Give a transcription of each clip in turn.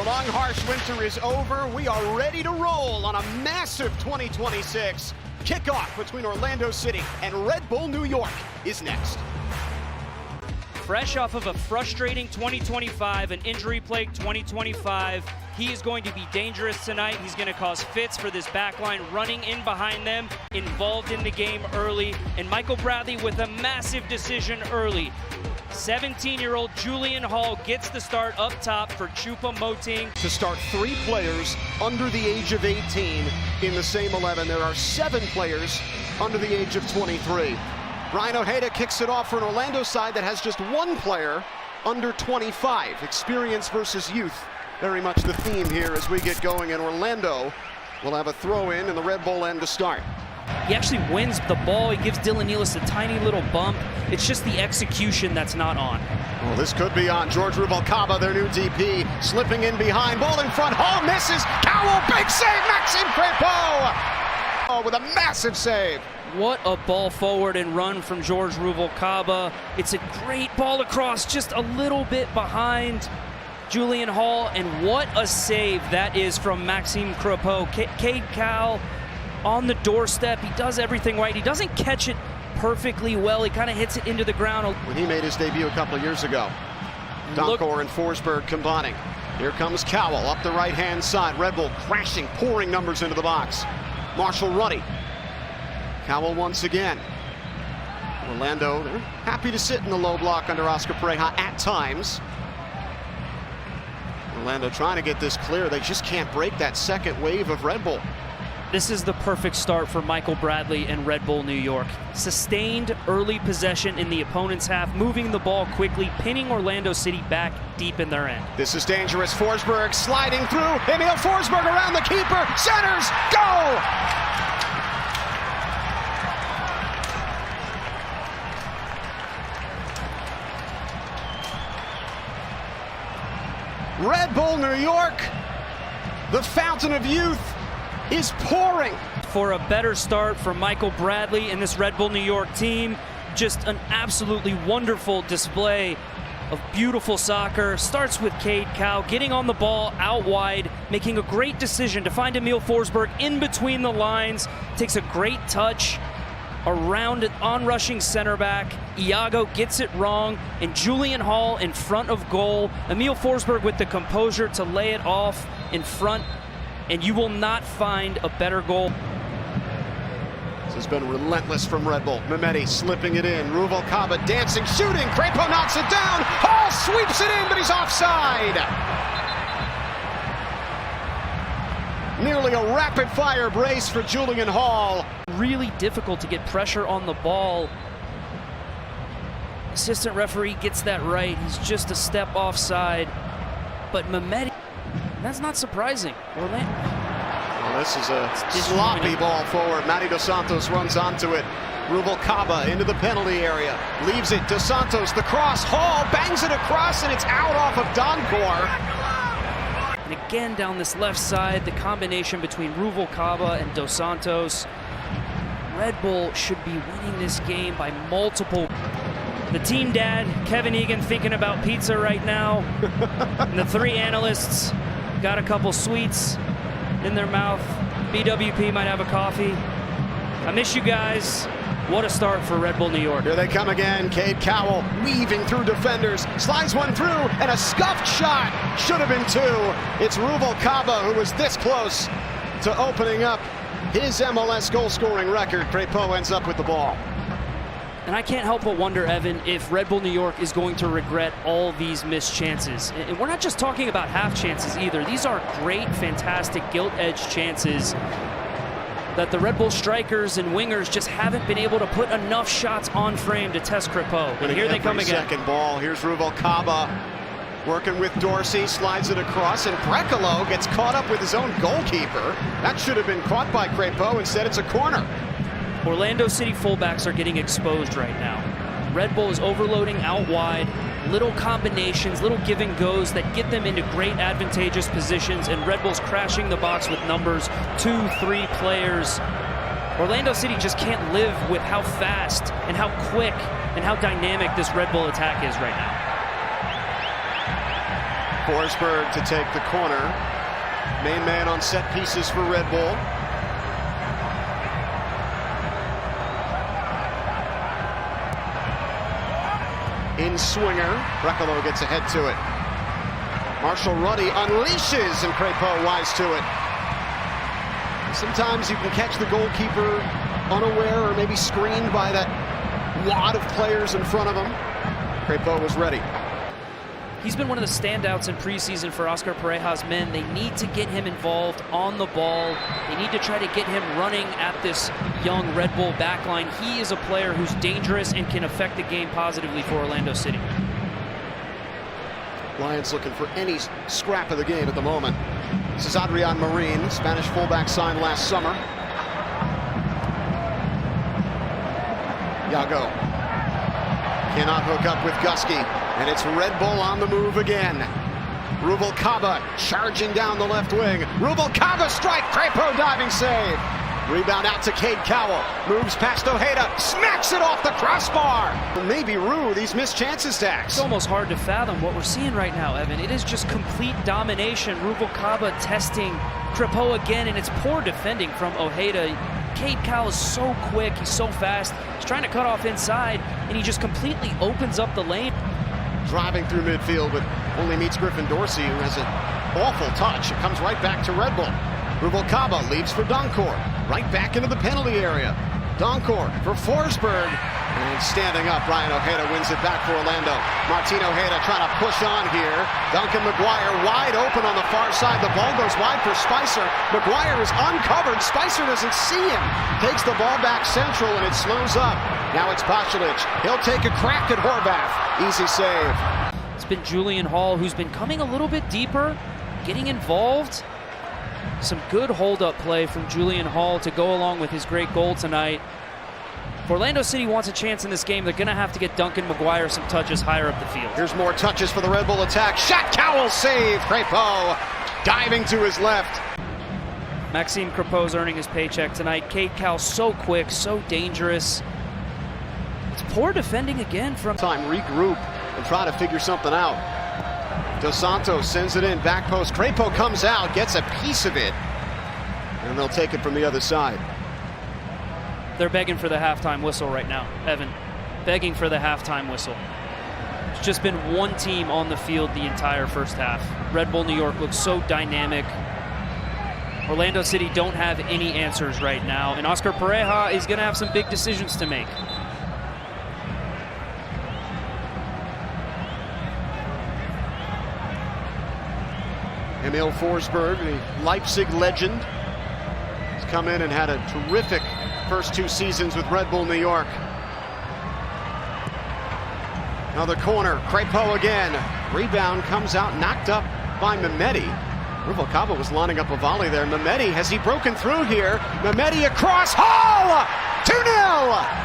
long, harsh winter is over. We are ready to roll on a massive 2026. Kickoff between Orlando City and Red Bull New York is next. Fresh off of a frustrating 2025, an injury-plagued 2025, he is going to be dangerous tonight. He's going to cause fits for this back line, running in behind them, involved in the game early, and Michael Bradley with a massive decision early. 17-year-old Julian Hall gets the start up top for Choupo-Moting. To start 3 players under the age of 18 in the same 11. There are 7 players under the age of 23. Brian Ojeda kicks it off for an Orlando side that has just 1 player under 25. Experience versus youth, very much the theme here as we get going. And Orlando will have a throw-in the Red Bull end to start. He actually wins the ball. He gives Dylan Nealis a tiny little bump. It's just the execution that's not on. Well, this could be on. George Rubalcaba, their new DP, slipping in behind. Ball in front. Hall misses. Cowell, big save. Maxime Crepeau with a massive save. What a ball forward and run from George Rubalcaba. It's a great ball across, just a little bit behind Julian Hall. And what a save that is from Maxime Crepeau. Cade Cowell on the doorstep. He does everything right. He doesn't catch it perfectly well. He kind of hits it into the ground. When he made his debut a couple of years ago, Donkor and Forsberg combining. Here comes Cowell up the right-hand side. Red Bull crashing, pouring numbers into the box. Marshall Ruddy. Cowell once again. Orlando, they're happy to sit in the low block under Oscar Pareja at times. Orlando trying to get this clear. They just can't break that second wave of Red Bull. This is the perfect start for Michael Bradley and Red Bull New York. Sustained early possession in the opponent's half, moving the ball quickly, pinning Orlando City back deep in their end. This is dangerous. Forsberg sliding through. Emil Forsberg around the keeper. Centers. Go! Red Bull New York, the fountain of youth, is pouring. For a better start from Michael Bradley and this Red Bull New York team. Just an absolutely wonderful display of beautiful soccer. Starts with Cade Cowell getting on the ball out wide, making a great decision to find Emil Forsberg in between the lines. Takes a great touch around an on-rushing center back. Iago gets it wrong, and Julian Hall in front of goal. Emil Forsberg with the composure to lay it off in front, and you will not find a better goal. This has been relentless from Red Bull. Mehmeti slipping it in. Rubalcaba dancing, shooting. Crepeau knocks it down. Hall sweeps it in, but he's offside. Nearly a rapid-fire brace for Julian Hall. Really difficult to get pressure on the ball. Assistant referee gets that right. He's just a step offside. But Mehmeti, that's not surprising. Well, this is a sloppy ball forward. Matty Dos Santos runs onto it. Rubalcaba into the penalty area. Leaves it. Dos Santos, the cross. Hall bangs it across, and it's out off of Donkor. And again, down this left side, the combination between Rubalcaba and Dos Santos. Red Bull should be winning this game by multiple. The team dad, Kevin Egan, thinking about pizza right now. And the 3 analysts got a couple sweets in their mouth. BWP might have a coffee. I miss you guys. What a start for Red Bull New York. Here they come again. Cade Cowell weaving through defenders. Slides one through, and a scuffed shot. Should have been 2. It's Rubalcaba who was this close to opening up his MLS goal-scoring record. Crepeau ends up with the ball. And I can't help but wonder, Evan, if Red Bull New York is going to regret all these missed chances. And we're not just talking about half chances either. These are great, fantastic, gilt-edged chances that the Red Bull strikers and wingers just haven't been able to put enough shots on frame to test Crepeau. And here they come again. Second ball. Here's Rubalcaba working with Dorsey, slides it across, and Brekalo gets caught up with his own goalkeeper. That should have been caught by Crepeau. Instead, it's a corner. Orlando City fullbacks are getting exposed right now. Red Bull is overloading out wide, little combinations, little give and goes that get them into great advantageous positions, and Red Bull's crashing the box with numbers, 2, 3 players. Orlando City just can't live with how fast and how quick and how dynamic this Red Bull attack is right now. Forsberg to take the corner. Main man on set pieces for Red Bull. In swinger, Brekalo gets ahead to it. Marshall Ruddy unleashes, and Crépeau wise to it. Sometimes you can catch the goalkeeper unaware or maybe screened by that wad of players in front of him. Crépeau was ready. He's been one of the standouts in preseason for Oscar Pareja's men. They need to get him involved on the ball. They need to try to get him running at this young Red Bull backline. He is a player who's dangerous and can affect the game positively for Orlando City. Lions looking for any scrap of the game at the moment. This is Adrian Marin, Spanish fullback signed last summer. Yago cannot hook up with Gusky, and it's Red Bull on the move again. Rubalcaba charging down the left wing. Rubalcaba strike, Crépeau diving save. Rebound out to Cade Cowell, moves past Ojeda, smacks it off the crossbar. Maybe Rue, these missed chances tax. It's almost hard to fathom what we're seeing right now, Evan. It is just complete domination. Rubalcaba testing Crépeau again, and it's poor defending from Ojeda. Cade Cowell is so quick, he's so fast. He's trying to cut off inside, and he just completely opens up the lane. Driving through midfield, but only meets Griffin Dorsey, who has an awful touch. It comes right back to Red Bull. Rubalcaba leads for Doncourt, right back into the penalty area. Doncourt for Forsberg, and standing up, Ryan Ojeda wins it back for Orlando. Martin Ojeda trying to push on here. Duncan McGuire wide open on the far side. The ball goes wide for Spicer. McGuire is uncovered. Spicer doesn't see him. Takes the ball back central, and it slows up. Now it's Pasalic. He'll take a crack at Horvath. Easy save. It's been Julian Hall who's been coming a little bit deeper, getting involved. Some good hold-up play from Julian Hall to go along with his great goal tonight. If Orlando City wants a chance in this game, they're going to have to get Duncan McGuire some touches higher up the field. Here's more touches for the Red Bull attack. Shot, Cowell save. Crépeau diving to his left. Maxime Crépeau's earning his paycheck tonight. Cade Cowell so quick, so dangerous. It's poor defending again from... Time regroup and try to figure something out. Dos Santos sends it in, back post. Crépeau comes out, gets a piece of it, and they'll take it from the other side. They're begging for the halftime whistle right now, Evan. Begging for the halftime whistle. It's just been one team on the field the entire first half. Red Bull New York looks so dynamic. Orlando City don't have any answers right now, and Oscar Pareja is going to have some big decisions to make. Emil Forsberg, the Leipzig legend, has come in and had a terrific first two seasons with Red Bull New York. Another corner, Crépeau again. Rebound comes out, knocked up by Mehmeti. Rubalcaba was lining up a volley there. Mehmeti, has he broken through here? Mehmeti across, Hall! 2-0!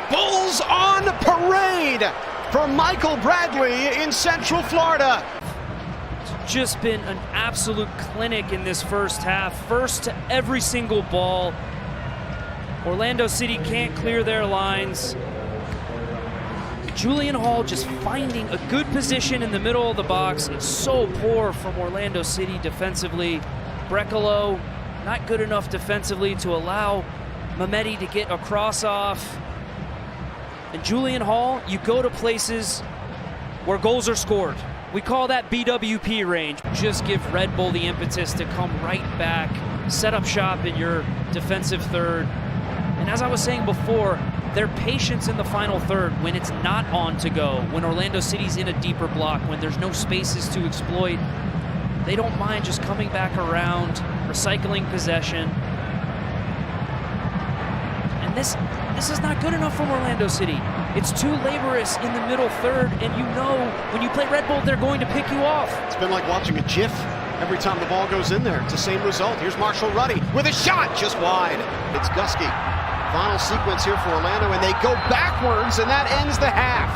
Bulls on parade for Michael Bradley in Central Florida. It's just been an absolute clinic in this first half. First to every single ball. Orlando City can't clear their lines. Julian Hall just finding a good position in the middle of the box. It's so poor from Orlando City defensively. Brekalo not good enough defensively to allow Mehmeti to get a cross off. And Julian Hall, you go to places where goals are scored. We call that BWP range. Just give Red Bull the impetus to come right back, set up shop in your defensive third. And as I was saying before, their patience in the final third, when it's not on to go, when Orlando City's in a deeper block, when there's no spaces to exploit, they don't mind just coming back around, recycling possession. And this is not good enough from Orlando City. It's too laborious in the middle third, and you know when you play Red Bull, they're going to pick you off. It's been like watching a GIF every time the ball goes in there. It's the same result. Here's Marshall Ruddy with a shot just wide. It's Gusky. Final sequence here for Orlando, and they go backwards, and that ends the half.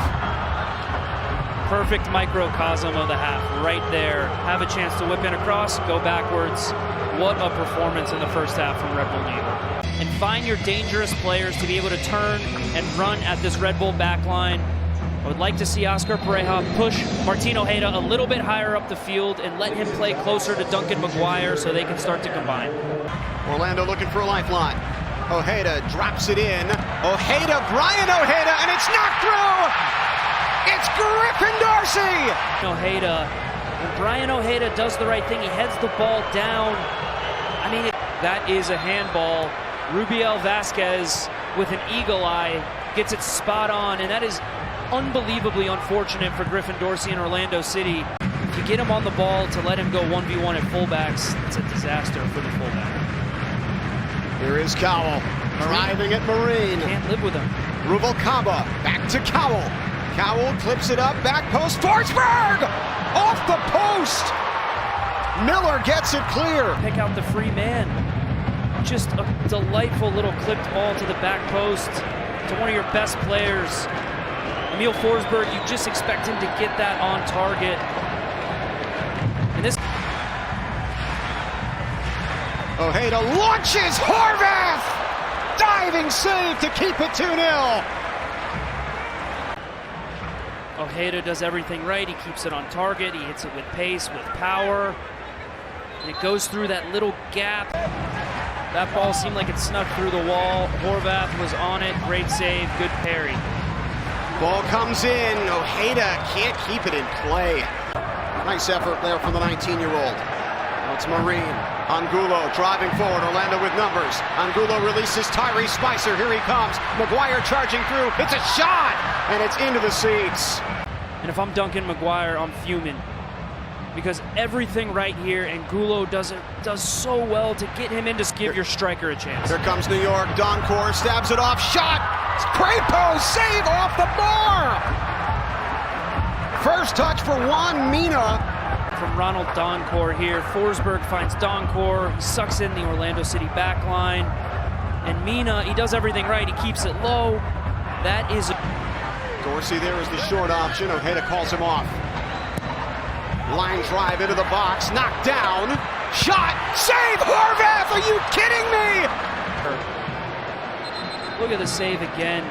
Perfect microcosm of the half right there. Have a chance to whip in across, go backwards, what a performance in the first half from Red Bull New York. And find your dangerous players to be able to turn and run at this Red Bull backline. I would like to see Oscar Pareja push Martin Ojeda a little bit higher up the field and let him play closer to Duncan McGuire so they can start to combine. Orlando looking for a lifeline. Ojeda drops it in. Brian Ojeda, and it's knocked through! It's Griffin Dorsey! Ojeda, when Brian Ojeda does the right thing, he heads the ball down. I mean, that is a handball. Rubiel Vasquez with an eagle eye gets it spot on, and that is unbelievably unfortunate for Griffin Dorsey in Orlando City. If you get him on the ball to let him go 1v1 at fullbacks, it's a disaster for the fullback. Here is Cowell, driving at Marine. Can't live with him. Rubalcaba, back to Cowell. Cowell clips it up, back post, Forsberg! Off the post! Miller gets it clear. Pick out the free man. Just a delightful little clipped ball to the back post to one of your best players. Emil Forsberg, you just expect him to get that on target. And this Ojeda launches Horvath! Diving save to keep it 2-0. Ojeda does everything right. He keeps it on target. He hits it with pace, with power. And it goes through that little gap. That ball seemed like it snuck through the wall. Horvath was on it. Great save. Good parry. Ball comes in. Ojeda can't keep it in play. Nice effort there from the 19-year-old. Now it's Marine. Angulo driving forward. Orlando with numbers. Angulo releases Tyrese Spicer. Here he comes. McGuire charging through. It's a shot! And it's into the seats. And if I'm Duncan McGuire, I'm fuming. Because everything right here, Angulo does so well to get him in to give your striker a chance. Here comes New York. Doncor stabs it off. Shot! Crapo save off the bar! First touch for Juan Mina. From Ronald Doncor here. Forsberg finds Doncor. He sucks in the Orlando City back line. And Mina, he does everything right. He keeps it low. That is... Dorsey there is the short option. Ojeda calls him off. Line drive into the box. Knocked down. Shot! Save! Horvath! Are you kidding me? Look at the save again.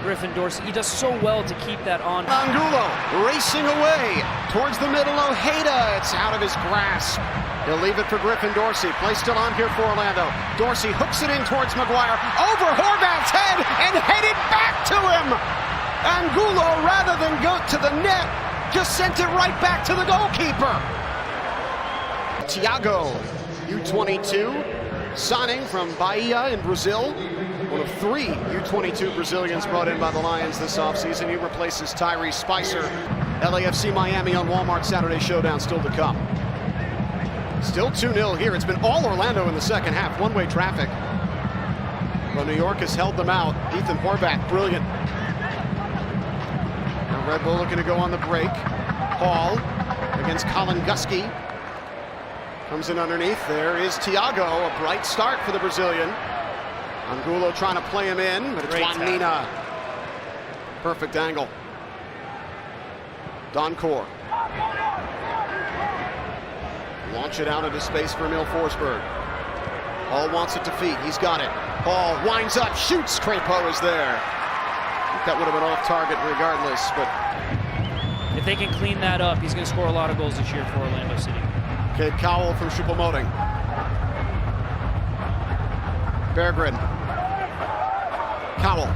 Griffin Dorsey, he does so well to keep that on. Angulo racing away towards the middle. Ojeda, it's out of his grasp. He'll leave it for Griffin Dorsey. Play still on here for Orlando. Dorsey hooks it in towards McGuire. Over Horvath's head and headed back to him. Angulo, rather than go to the net, just sent it right back to the goalkeeper. Thiago, U22, signing from Bahia in Brazil. One of 3 U22 Brazilians brought in by the Lions this offseason. He replaces Tyrese Spicer. LAFC Miami on Walmart Saturday Showdown still to come. Still 2-0 here. It's been all Orlando in the second half. One-way traffic. But New York has held them out. Ethan Horvath, brilliant. Now Red Bull looking to go on the break. Hall against Colin Gusky. Comes in underneath. There is Thiago. A bright start for the Brazilian. Angulo trying to play him in, but it's Juan Mina. Perfect angle. Doncor. Launch it out into space for Emil Forsberg. Hall wants it to feet. He's got it. Ball winds up, shoots. Crapo is there. I think that would have been off target regardless, but... If they can clean that up, he's going to score a lot of goals this year for Orlando City. Cade Cowell from Choupo-Moting. Berggren. Cowell.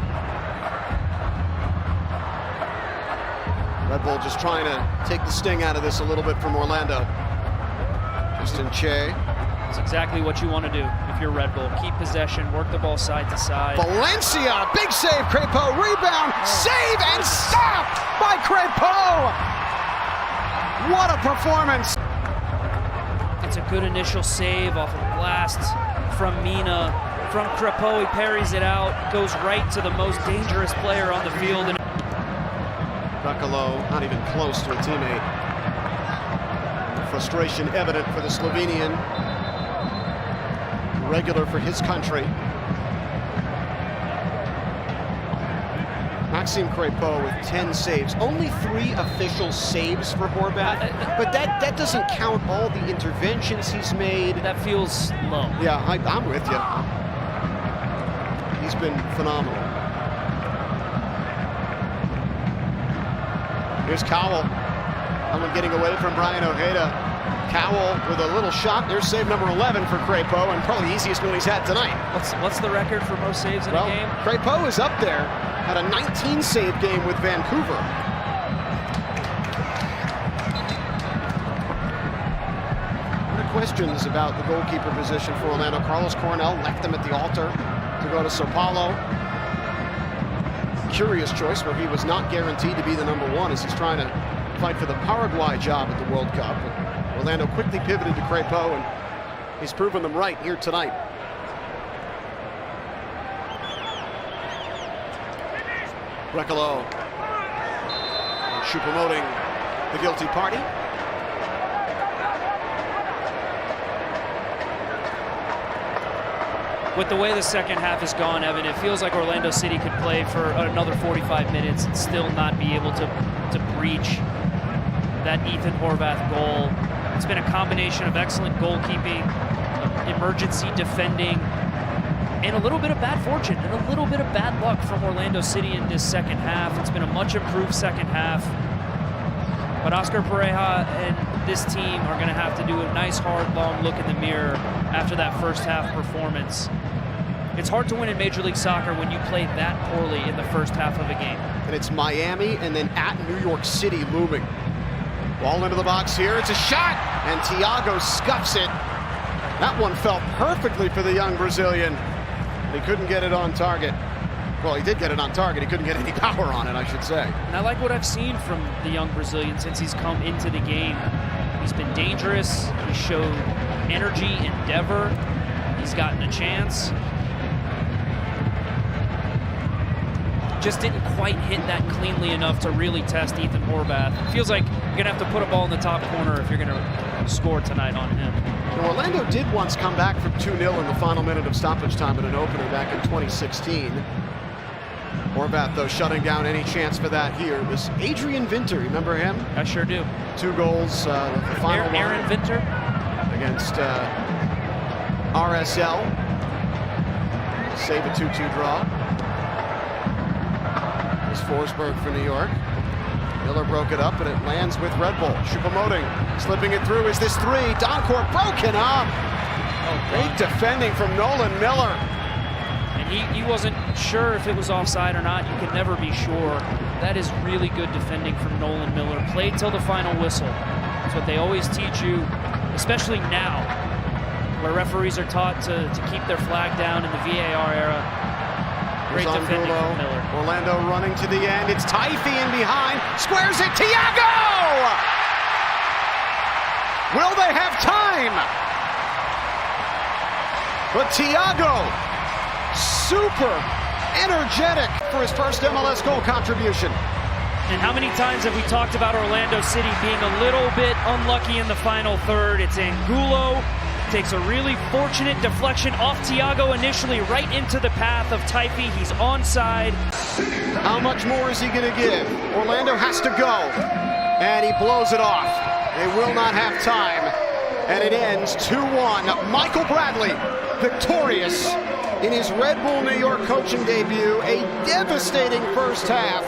Red Bull just trying to take the sting out of this a little bit from Orlando. Justin Che. That's exactly what you want to do if you're Red Bull. Keep possession, work the ball side to side. Valencia, big save, Crapo, rebound, save, and stopped by Crapo! What a performance! It's a good initial save off a blast from Mina. From Crapo, he parries it out, goes right to the most dangerous player on the field. Buccalo, not even close to a teammate. Frustration evident for the Slovenian. Regular for his country. Maxime Crépeau with 10 saves. Only 3 official saves for Horvath, but that doesn't count all the interventions he's made. That feels low. Yeah, I'm with you. He's been phenomenal. Here's Cowell. Someone getting away from Brian Ojeda. Cowell with a little shot. There's save number 11 for Crépeau, and probably the easiest one he's had tonight. What's the record for most saves in a game? Crépeau is up there at a 19-save game with Vancouver. What are questions about the goalkeeper position for Orlando? Carlos Coronel left him at the altar to go to Sao Paulo. Curious choice where he was not guaranteed to be the number 1 as he's trying to fight for the Paraguay job at the World Cup. Orlando quickly pivoted to Crépeau, and he's proven them right here tonight. Brekalo promoting the guilty party. With the way the second half has gone, Evan, it feels like Orlando City could play for another 45 minutes and still not be able to breach that Ethan Horvath goal. It's been a combination of excellent goalkeeping, emergency defending, and a little bit of bad fortune and a little bit of bad luck from Orlando City in this second half. It's been a much improved second half. But Oscar Pareja and this team are going to have to do a nice, hard, long look in the mirror after that first half performance. It's hard to win in Major League Soccer when you play that poorly in the first half of a game. And it's Miami and then at New York City looming. Ball into the box here, it's a shot, and Thiago scuffs it. That one fell perfectly for the young Brazilian. He couldn't get it on target. Well, he did get it on target. He couldn't get any power on it, I should say. And I like what I've seen from the young Brazilian since he's come into the game. He's been dangerous. He showed energy, endeavor. He's gotten a chance. Just didn't quite hit that cleanly enough to really test Ethan Horvath. It feels like you're going to have to put a ball in the top corner if you're going to score tonight on him. Now, Orlando did once come back from 2-0 in the final minute of stoppage time in an opener back in 2016. Horvath, though, shutting down any chance for that here was Adrian Vinter. Remember him? I sure do. 2 goals, the final one. Aaron Vinter? Against RSL. Save a 2-2 draw. There's Forsberg for New York. Miller broke it up, and it lands with Red Bull. Choupo-Moting slipping it through. Is this 3? Doncourt broken up. Oh, great defending from Nolan Miller. And he wasn't sure if it was offside or not. You can never be sure. That is really good defending from Nolan Miller. Played till the final whistle. That's what they always teach you, especially now, where referees are taught to keep their flag down in the VAR era. Great defending from Miller. Orlando running to the end. It's Taifi in behind. Squares it. Thiago! Will they have time? But Thiago, super energetic for his first MLS goal contribution. And how many times have we talked about Orlando City being a little bit unlucky in the final third? It's Angulo. Takes a really fortunate deflection off Thiago initially right into the path of Taifi. He's onside. How much more is he going to give? Orlando has to go. And he blows it off. They will not have time. And it ends 2-1. Michael Bradley, victorious in his Red Bull New York coaching debut. A devastating first half.